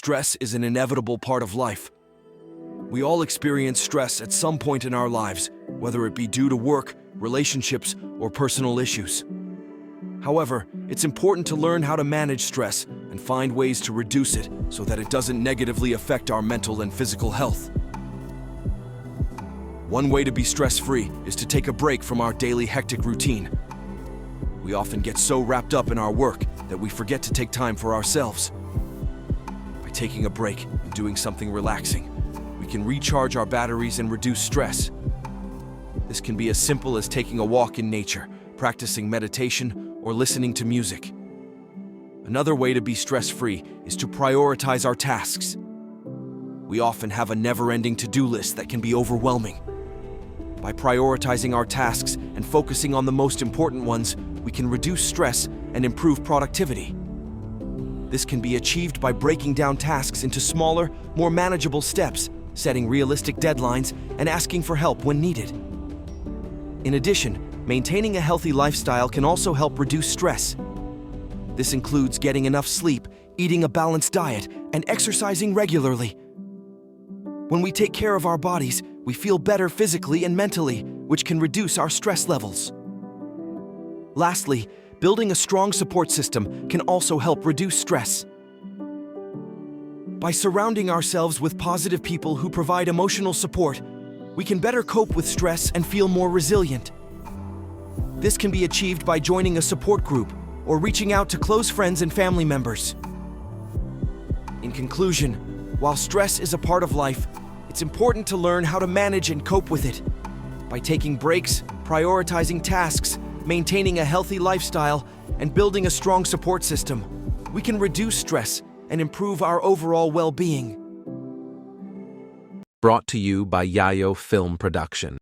Stress is an inevitable part of life. We all experience stress at some point in our lives, whether it be due to work, relationships, or personal issues. However, it's important to learn how to manage stress and find ways to reduce it so that it doesn't negatively affect our mental and physical health. One way to be stress-free is to take a break from our daily hectic routine. We often get so wrapped up in our work that we forget to take time for ourselves. By taking a break and doing something relaxing, we can recharge our batteries and reduce stress. This can be as simple as taking a walk in nature, practicing meditation, or listening to music. Another way to be stress-free is to prioritize our tasks. We often have a never-ending to-do list that can be overwhelming. By prioritizing our tasks and focusing on the most important ones, we can reduce stress and improve productivity. This can be achieved by breaking down tasks into smaller, more manageable steps, setting realistic deadlines, and asking for help when needed. In addition, maintaining a healthy lifestyle can also help reduce stress. This includes getting enough sleep, eating a balanced diet, and exercising regularly. When we take care of our bodies, we feel better physically and mentally, which can reduce our stress levels. Lastly, building a strong support system can also help reduce stress. By surrounding ourselves with positive people who provide emotional support, we can better cope with stress and feel more resilient. This can be achieved by joining a support group or reaching out to close friends and family members. In conclusion, while stress is a part of life, it's important to learn how to manage and cope with it. By taking breaks, prioritizing tasks, maintaining a healthy lifestyle, and building a strong support system, we can reduce stress and improve our overall well-being. Brought to you by Yayo Film Production.